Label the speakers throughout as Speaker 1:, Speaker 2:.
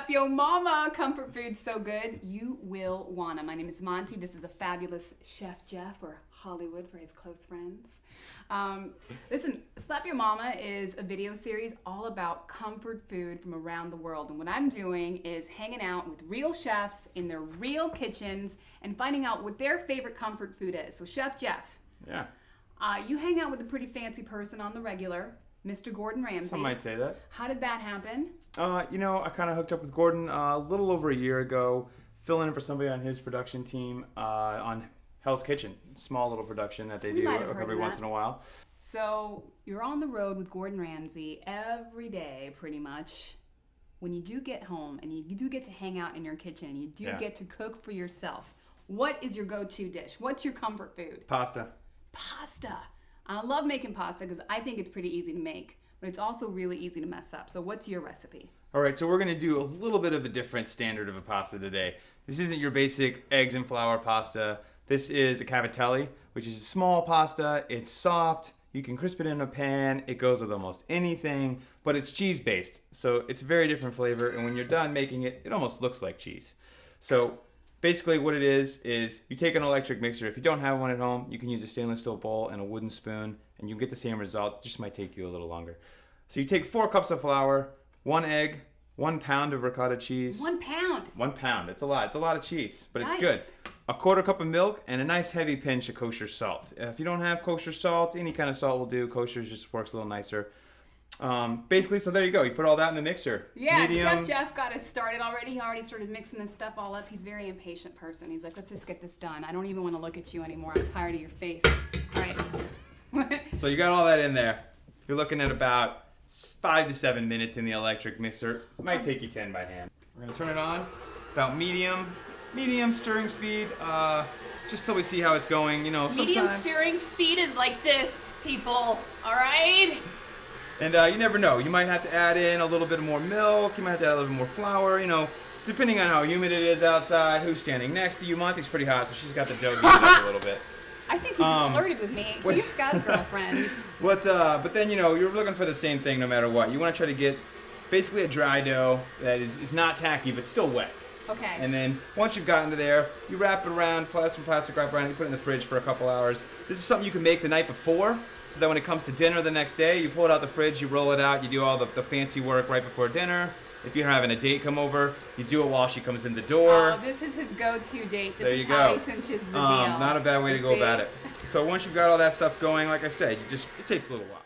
Speaker 1: Slap Yo Mama, comfort food so good you will wanna. My name is Monty. This is a fabulous Chef Jeff, or Hollywood for his close friends. Listen, Slap Your Mama is a video series all about comfort food from around the world. And what I'm doing is hanging out with real chefs in their real kitchens and finding out what their favorite comfort food is. So Chef Jeff.
Speaker 2: Yeah.
Speaker 1: You hang out with a pretty fancy person on the regular, Mr. Gordon Ramsay.
Speaker 2: Some might say that.
Speaker 1: How did that happen?
Speaker 2: I kind of hooked up with Gordon a little over a year ago, filling in for somebody on his production team on Hell's Kitchen, small little production that they do every once in a while.
Speaker 1: So you're on the road with Gordon Ramsay every day, pretty much. When you do get home and you do get to hang out in your kitchen, you do get to cook for yourself. What is your go-to dish? What's your comfort food?
Speaker 2: Pasta.
Speaker 1: Pasta. I love making pasta because I think it's pretty easy to make, but it's also really easy to mess up. So what's your recipe?
Speaker 2: All right, so we're going to do a little bit of a different standard of a pasta today. This isn't your basic eggs and flour pasta. This is a cavatelli, which is a small pasta. It's soft. You can crisp it in a pan. It goes with almost anything, but it's cheese-based. So it's a very different flavor, and when you're done making it, it almost looks like cheese. So basically what it is you take an electric mixer. If you don't have one at home, you can use a stainless steel bowl and a wooden spoon, and you get the same result. It just might take you a little longer. So you take 4 cups of flour, 1 egg, 1 pound of ricotta cheese.
Speaker 1: 1 pound?
Speaker 2: 1 pound. It's a lot. It's a lot of cheese, but
Speaker 1: Nice.
Speaker 2: it's good. A 1/4 cup of milk and a nice heavy pinch of kosher salt. If you don't have kosher salt, any kind of salt will do. Kosher just works a little nicer. Basically, so there you go. You put all that in the mixer.
Speaker 1: Yeah, Chef Jeff got us started already. He already started mixing this stuff all up. He's a very impatient person. He's like, let's just get this done. I don't even want to look at you anymore. I'm tired of your face. All right.
Speaker 2: So you got all that in there. You're looking at about 5 to 7 minutes in the electric mixer. It might take you 10 by hand. We're going to turn it on. About medium stirring speed, just till we see how it's going. You know, sometimes...
Speaker 1: Medium stirring speed is like this, people. All right?
Speaker 2: And you never know. You might have to add in a little bit more milk. You might have to add a little bit more flour. You know, depending on how humid it is outside, who's standing next to you. Monty's pretty hot, so she's got the dough heated up a little bit.
Speaker 1: I think he just flirted with me. He's got a girlfriend.
Speaker 2: But then, you know, you're looking for the same thing no matter what. You want to try to get basically a dry dough that is not tacky, but still wet.
Speaker 1: Okay.
Speaker 2: And then once you've gotten to there, you wrap it around, some plastic wrap around it, you put it in the fridge for a couple hours. This is something you can make the night before, so that when it comes to dinner the next day, you pull it out the fridge, you roll it out, you do all the fancy work right before dinner. If you're having a date come over, you do it while she comes in the door.
Speaker 1: Oh, this is his go-to date.
Speaker 2: There you
Speaker 1: is how
Speaker 2: go.
Speaker 1: he cinches the deal.
Speaker 2: Not a bad way to go about it. So once you've got all that stuff going, like I said, it takes a little while.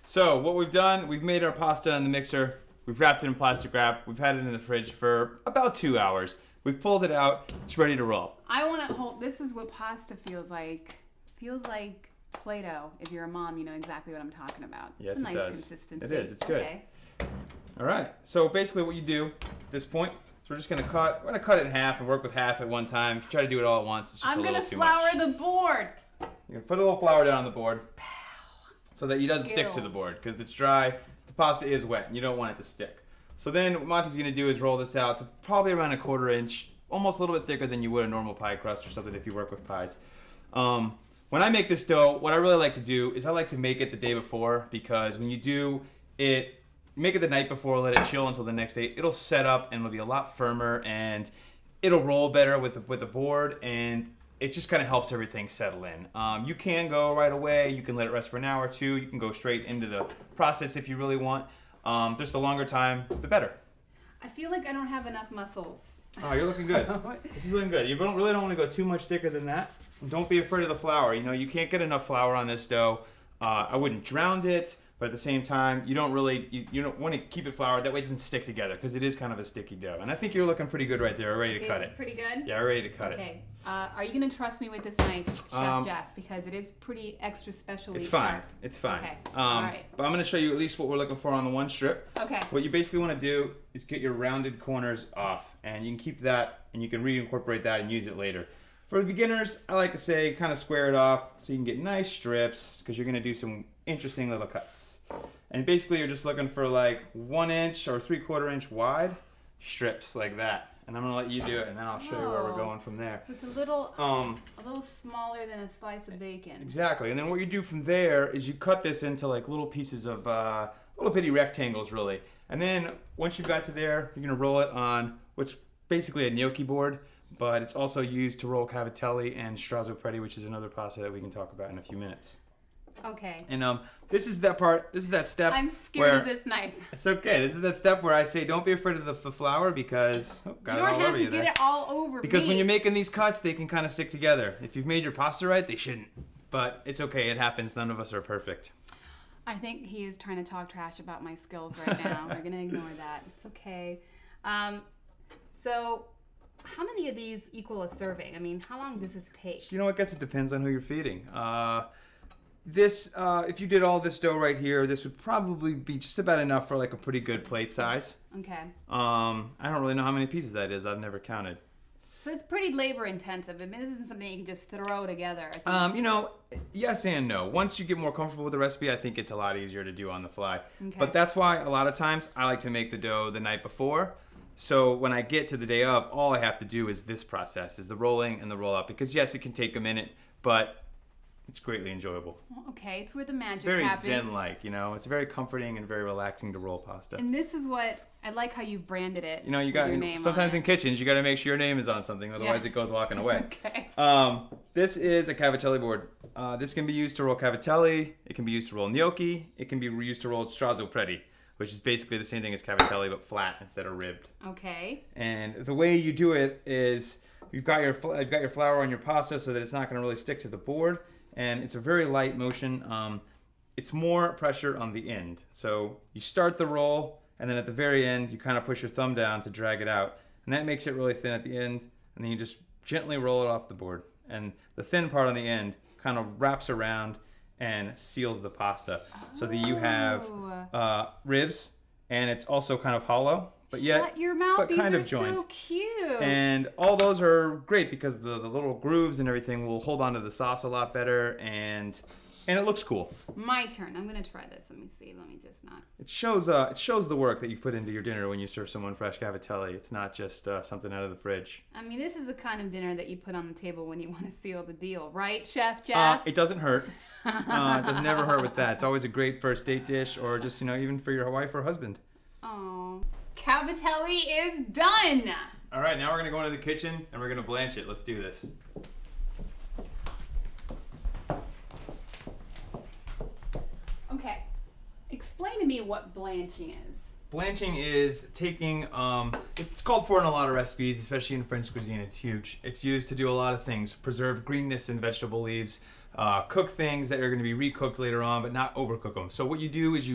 Speaker 2: So what we've done, we've made our pasta in the mixer. We've wrapped it in plastic wrap. We've had it in the fridge for about 2 hours. We've pulled it out. It's ready to roll.
Speaker 1: I want to hold. This is what pasta feels like. Feels like Play-Doh. If you're a mom, you know exactly what I'm talking about.
Speaker 2: Yes,
Speaker 1: it's a nice
Speaker 2: it does.
Speaker 1: consistency.
Speaker 2: It is. It's good.
Speaker 1: Okay.
Speaker 2: All right. So basically, what you do at this point, we're just gonna cut. We're gonna cut it in half and work with half at one time. If you try to do it all at once, it's just a little too much.
Speaker 1: I'm gonna flour the board.
Speaker 2: You're gonna put a little flour down on the board, so that it doesn't stick to the board because it's dry. The pasta is wet, and you don't want it to stick. So then what Monty's going to do is roll this out to probably around a 1/4 inch, almost a little bit thicker than you would a normal pie crust or something if you work with pies. When I make this dough, what I really like to do is I like to make it the day before, because when you do it, make it the night before, let it chill until the next day, it'll set up and it'll be a lot firmer and it'll roll better with the board, and it just kind of helps everything settle in. You can go right away, you can let it rest for an hour or two, you can go straight into the process if you really want. Just the longer time, the better.
Speaker 1: I feel like I don't have enough muscles.
Speaker 2: Oh, you're looking good. This is looking good. You really don't want to go too much thicker than that. Don't be afraid of the flour. You know, you can't get enough flour on this dough. I wouldn't drown it, but at the same time, you don't want to keep it floured. That way it doesn't stick together, because it is kind of a sticky dough. And I think you're looking pretty good right there. We're ready to cut it.
Speaker 1: This is pretty good?
Speaker 2: Yeah, we're ready to cut it.
Speaker 1: Okay. Are you going to trust me with this knife, Chef Jeff? Because it is pretty extra specially
Speaker 2: It's fine.
Speaker 1: sharp.
Speaker 2: It's fine.
Speaker 1: Okay. All right.
Speaker 2: But I'm going to show you at least what we're looking for on the one strip.
Speaker 1: Okay.
Speaker 2: What you basically want to do is get your rounded corners off, and you can keep that, and you can reincorporate that and use it later. For the beginners, I like to say kind of square it off so you can get nice strips, because you're going to do some interesting little cuts. And basically you're just looking for like 1 inch or 3/4 inch wide strips like that. And I'm gonna let you do it, and then I'll show you where we're going from there.
Speaker 1: So it's a little smaller than a slice of bacon.
Speaker 2: Exactly. And then what you do from there is you cut this into like little pieces of little bitty rectangles really. And then once you've got to there, you're gonna roll it on what's basically a gnocchi board, but it's also used to roll cavatelli and strozzopreti, which is another pasta that we can talk about in a few minutes.
Speaker 1: Okay.
Speaker 2: And this is that part. This is that step.
Speaker 1: I'm scared of this knife.
Speaker 2: It's okay. This is that step where I say, don't be afraid of the flour because
Speaker 1: You don't have to get it all over
Speaker 2: because
Speaker 1: me.
Speaker 2: when you're making these cuts, they can kind of stick together. If you've made your pasta right, they shouldn't. But it's okay. It happens. None of us are perfect.
Speaker 1: I think he is trying to talk trash about my skills right now. We're gonna ignore that. It's okay. So, how many of these equal a serving? I mean, how long does this take?
Speaker 2: You know, I guess it depends on who you're feeding. If you did all this dough right here, this would probably be just about enough for like a pretty good plate size.
Speaker 1: Okay.
Speaker 2: I don't really know how many pieces that is. I've never counted.
Speaker 1: So it's pretty labor intensive. I mean, this isn't something you can just throw together.
Speaker 2: You know, yes and no. Once you get more comfortable with the recipe, I think it's a lot easier to do on the fly.
Speaker 1: Okay.
Speaker 2: But that's why a lot of times I like to make the dough the night before. So when I get to the day of, all I have to do is this process, is the rolling and the roll up. Because yes, it can take a minute, but it's greatly enjoyable.
Speaker 1: Okay, it's where the magic
Speaker 2: It's
Speaker 1: happens.
Speaker 2: very zen-like, you know. It's very comforting and very relaxing to roll pasta.
Speaker 1: And this is what I like how you've branded it.
Speaker 2: You know, you
Speaker 1: with
Speaker 2: got
Speaker 1: your name
Speaker 2: sometimes
Speaker 1: on
Speaker 2: in kitchens you got to make sure your name is on something, otherwise
Speaker 1: Yeah.
Speaker 2: it goes walking away.
Speaker 1: Okay.
Speaker 2: This is a cavatelli board. This can be used to roll cavatelli. It can be used to roll gnocchi. It can be used to roll strozzopreti, which is basically the same thing as cavatelli but flat instead of ribbed.
Speaker 1: Okay.
Speaker 2: And the way you do it is you've got your flour on your pasta so that it's not going to really stick to the board, and it's a very light motion. It's more pressure on the end. So you start the roll, and then at the very end you kind of push your thumb down to drag it out, and that makes it really thin at the end, and then you just gently roll it off the board, and the thin part on the end kind of wraps around and seals the pasta so that you have ribs, and it's also kind of hollow, but yet
Speaker 1: Shut your mouth.
Speaker 2: but
Speaker 1: These
Speaker 2: kind
Speaker 1: are
Speaker 2: of joined.
Speaker 1: so cute.
Speaker 2: And all those are great because the little grooves and everything will hold onto the sauce a lot better, and it looks cool.
Speaker 1: My turn. I'm gonna try this. Let me see. Let me just not.
Speaker 2: It shows the work that you've put into your dinner when you serve someone fresh cavatelli. It's not just something out of the fridge.
Speaker 1: I mean, this is the kind of dinner that you put on the table when you want to seal the deal, right, Chef Jeff?
Speaker 2: It doesn't hurt. It does never hurt with that. It's always a great first date dish, or just, you know, even for your wife or husband.
Speaker 1: Oh, cavatelli is done.
Speaker 2: All right, now we're gonna go into the kitchen and we're gonna blanch it. Let's do this.
Speaker 1: Okay, explain to me what blanching is.
Speaker 2: Blanching is taking, it's called for in a lot of recipes, especially in French cuisine. It's huge. It's used to do a lot of things. Preserve greenness in vegetable leaves, cook things that are going to be recooked later on, but not overcook them. So what you do is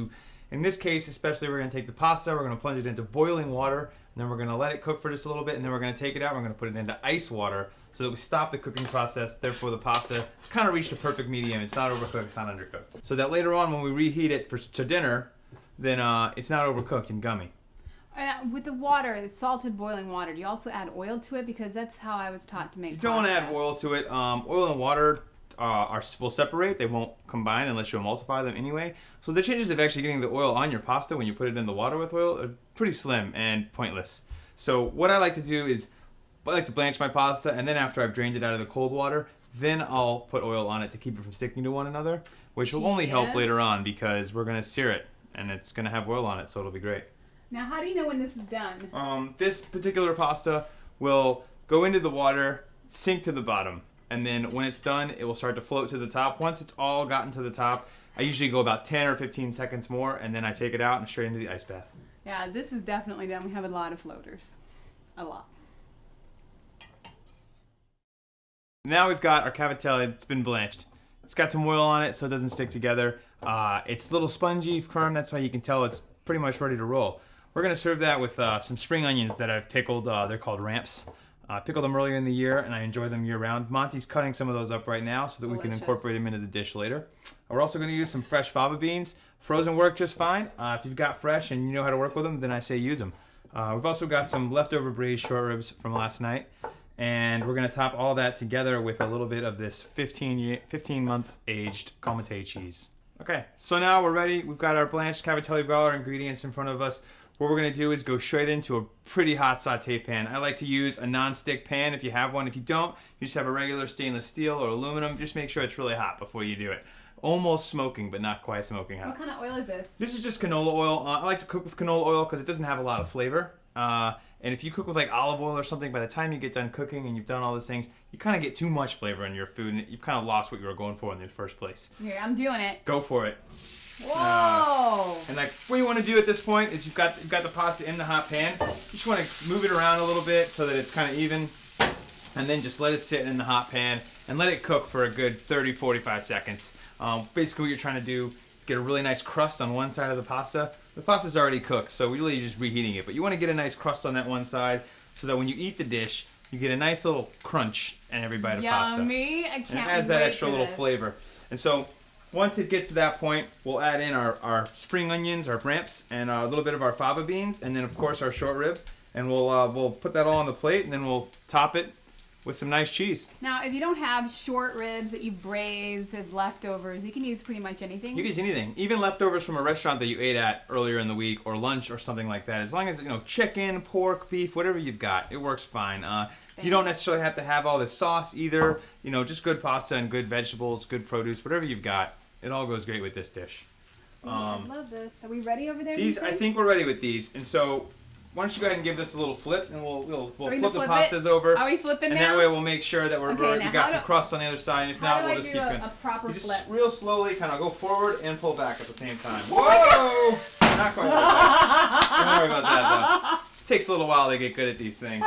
Speaker 2: in this case especially, we're going to take the pasta, we're going to plunge it into boiling water, and then we're going to let it cook for just a little bit, and then we're going to take it out, we're going to put it into ice water so that we stop the cooking process. Therefore the pasta has kind of reached a perfect medium. It's not overcooked, it's not undercooked. So that later on when we reheat it to dinner, then it's not overcooked and gummy.
Speaker 1: With the water, the salted boiling water, do you also add oil to it? Because that's how I was taught to make
Speaker 2: You don't want to
Speaker 1: pasta.
Speaker 2: add oil to it. Oil and water will separate. They won't combine unless you emulsify them anyway. So the chances of actually getting the oil on your pasta when you put it in the water with oil are pretty slim and pointless. So what I like to do is I like to blanch my pasta, and then after I've drained it out of the cold water, then I'll put oil on it to keep it from sticking to one another, which will only help
Speaker 1: Yes.
Speaker 2: later on because we're going to sear it, and it's going to have oil on it, so it'll be great.
Speaker 1: Now, how do you know when this is done?
Speaker 2: This particular pasta will go into the water, sink to the bottom, and then when it's done, it will start to float to the top. Once it's all gotten to the top, I usually go about 10 or 15 seconds more, and then I take it out and straight into the ice bath.
Speaker 1: Yeah, this is definitely done. We have a lot of floaters. A lot.
Speaker 2: Now we've got our cavatelli. It's been blanched. It's got some oil on it so it doesn't stick together. It's a little spongy, firm. That's why you can tell it's pretty much ready to roll. We're going to serve that with some spring onions that I've pickled. They're called ramps. I pickled them earlier in the year, and I enjoy them year-round. Monty's cutting some of those up right now so that we can
Speaker 1: Delicious.
Speaker 2: incorporate them into the dish later. We're also going to use some fresh fava beans. Frozen work just fine. If you've got fresh and you know how to work with them, then I say use them. We've also got some leftover braised short ribs from last night, and we're going to top all that together with a little bit of this 15-month aged Comté cheese. Okay, so now we're ready. We've got our blanched cavatelli, we've got all our ingredients in front of us. What we're going to do is go straight into a pretty hot saute pan. I like to use a non-stick pan if you have one. If you don't, you just have a regular stainless steel or aluminum. Just make sure it's really hot before you do it. almost smoking, but not quite smoking hot.
Speaker 1: What kind of oil is this?
Speaker 2: This is just canola oil. I like to cook with canola oil because it doesn't have a lot of flavor. And if you cook with like olive oil or something, by the time you get done cooking and you've done all these things, you kind of get too much flavor in your food, and you've kind of lost what you were going for in the first place.
Speaker 1: Here, I'm doing it.
Speaker 2: Go for it.
Speaker 1: Whoa!
Speaker 2: And like what you want to do at this point is you've got the pasta in the hot pan. You just want to move it around a little bit so that it's kind of even, and then just let it sit in the hot pan and let it cook for a good 30-45 seconds. Basically what you're trying to do is get a really nice crust on one side of the pasta. The pasta's already cooked, so really you're just reheating it. But you want to get a nice crust on that one side so that when you eat the dish, you get a nice little crunch in every bite of pasta.
Speaker 1: Yummy! I can't wait.
Speaker 2: And it adds that extra little flavor. And so once it gets to that point, we'll add in our spring onions, our ramps, and a little bit of our fava beans, and then of course our short rib. And we'll put that all on the plate, and then we'll top it with some nice cheese.
Speaker 1: Now, if you don't have short ribs that you braise as leftovers, you can use pretty much anything.
Speaker 2: You can use anything, even leftovers from a restaurant that you ate at earlier in the week, or lunch, or something like that. As long as chicken, pork, beef, whatever you've got, it works fine. You don't necessarily have to have all this sauce either. Just good pasta and good vegetables, good produce, whatever you've got. It all goes great with this dish.
Speaker 1: See, I love this. Are we ready over there?
Speaker 2: I think we're ready with these, and so why don't you go ahead and give this a little flip, and we'll flip the pastas over.
Speaker 1: Are we flipping
Speaker 2: now? And that way we'll make sure that we got some crust on the other side. And if not, we'll just keep going.
Speaker 1: A proper
Speaker 2: just
Speaker 1: flip?
Speaker 2: real slowly, kind of go forward and pull back at the same time. Whoa! Not quite like that. Don't worry about that though. It takes a little while to get good at these things.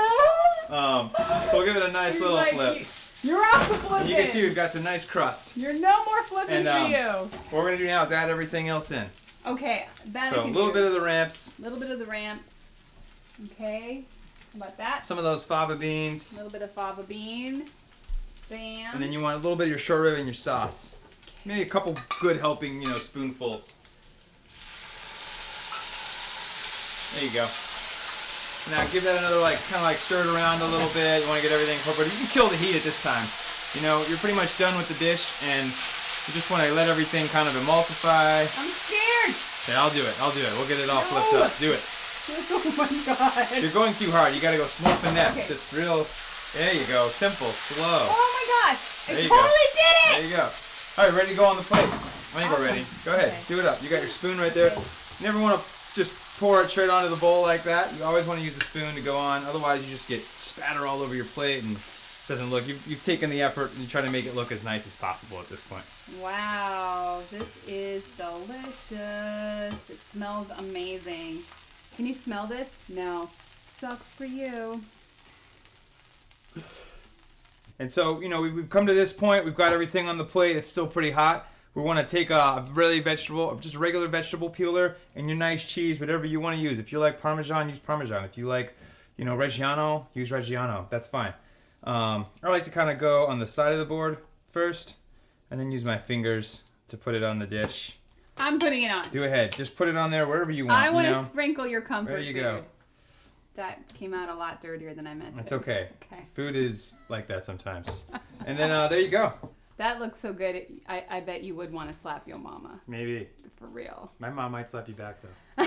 Speaker 2: So we'll give it a nice little flip.
Speaker 1: You're off the flipping.
Speaker 2: You can see we've got some nice crust.
Speaker 1: You're no more flipping for you.
Speaker 2: What we're gonna do now is add everything else in.
Speaker 1: Okay, that
Speaker 2: So a little bit of the ramps.
Speaker 1: A little bit of the ramps. Okay, how about that?
Speaker 2: Some of those fava beans.
Speaker 1: A little bit of fava bean. Bam.
Speaker 2: And then you want a little bit of your short rib and your sauce. Maybe a couple good helping, spoonfuls. There you go. Now give that another kind of stir it around a little bit. You want to get everything incorporated. You can kill the heat at this time. You're pretty much done with the dish, and you just want to let everything kind of emulsify.
Speaker 1: I'm scared.
Speaker 2: Okay, I'll do it. We'll get it all flipped up. Do it.
Speaker 1: Oh my god.
Speaker 2: You're going too hard. You got to go more finesse.
Speaker 1: Okay.
Speaker 2: Just real. There you go. Simple, slow.
Speaker 1: Oh my gosh.
Speaker 2: There
Speaker 1: I
Speaker 2: you
Speaker 1: totally
Speaker 2: go.
Speaker 1: did it.
Speaker 2: There you go. All right, ready to go on the plate. I think we're ready. Go ahead.
Speaker 1: Okay.
Speaker 2: Do it up. You got your spoon right there. You never want to just pour it straight onto the bowl like that. You always want to use the spoon to go on. Otherwise, you just get spatter all over your plate and it doesn't look. You've taken the effort and you try to make it look as nice as possible at this point.
Speaker 1: Wow, this is delicious. It smells amazing. Can you smell this? No. Sucks for you.
Speaker 2: And so, we've come to this point. We've got everything on the plate. It's still pretty hot. We want to take a just a regular vegetable peeler and your nice cheese, whatever you want to use. If you like Parmesan, use Parmesan. If you like, Reggiano, use Reggiano. That's fine. I like to kind of go on the side of the board first and then use my fingers to put it on the dish.
Speaker 1: I'm putting it on.
Speaker 2: Do ahead. Just put it on there wherever you want.
Speaker 1: I want to sprinkle your comfort
Speaker 2: There you
Speaker 1: food.
Speaker 2: go.
Speaker 1: That came out a lot dirtier than I meant
Speaker 2: That's
Speaker 1: to.
Speaker 2: okay.
Speaker 1: Okay.
Speaker 2: Food is like that sometimes. And then there you go.
Speaker 1: That looks so good. I bet you would want to slap your mama.
Speaker 2: Maybe.
Speaker 1: For real.
Speaker 2: My mom might slap you back though.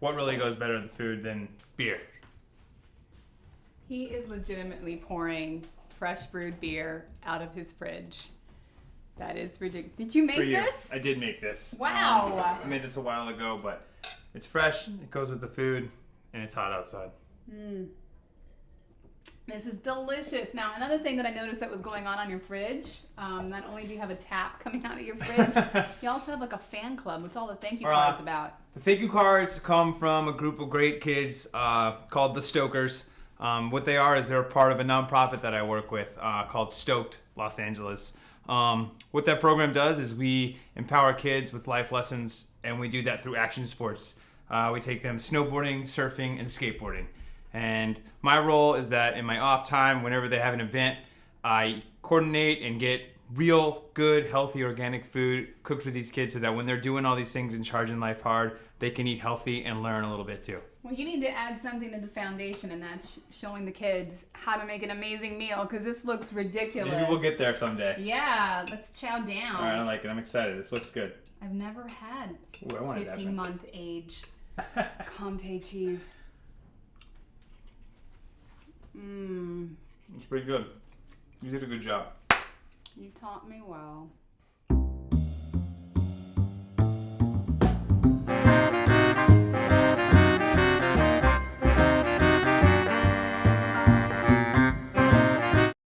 Speaker 2: What really goes better with the food than beer?
Speaker 1: He is legitimately pouring fresh brewed beer out of his fridge. That is ridiculous. Did you make this?
Speaker 2: I did make this.
Speaker 1: Wow.
Speaker 2: I made this a while ago, but it's fresh, it goes with the food, and it's hot outside.
Speaker 1: This is delicious. Now, another thing that I noticed that was going on your fridge, not only do you have a tap coming out of your fridge, you also have a fan club. What's all the thank you cards about?
Speaker 2: The thank you cards come from a group of great kids called the Stokers. What they are is they're part of a nonprofit that I work with called Stoked Los Angeles. What that program does is we empower kids with life lessons, and we do that through action sports. We take them snowboarding, surfing, and skateboarding. And my role is that in my off time, whenever they have an event, I coordinate and get real, good, healthy, organic food cooked for these kids so that when they're doing all these things and charging life hard, they can eat healthy and learn a little bit too.
Speaker 1: Well, you need to add something to the foundation, and that's showing the kids how to make an amazing meal, because this looks ridiculous.
Speaker 2: Maybe we'll get there someday.
Speaker 1: Yeah, let's chow down.
Speaker 2: All right, I like it. I'm excited. This looks good.
Speaker 1: I've never had
Speaker 2: Ooh, I wanted that
Speaker 1: 15-month age Comté cheese.
Speaker 2: It's pretty good. You did a good job.
Speaker 1: You taught me well.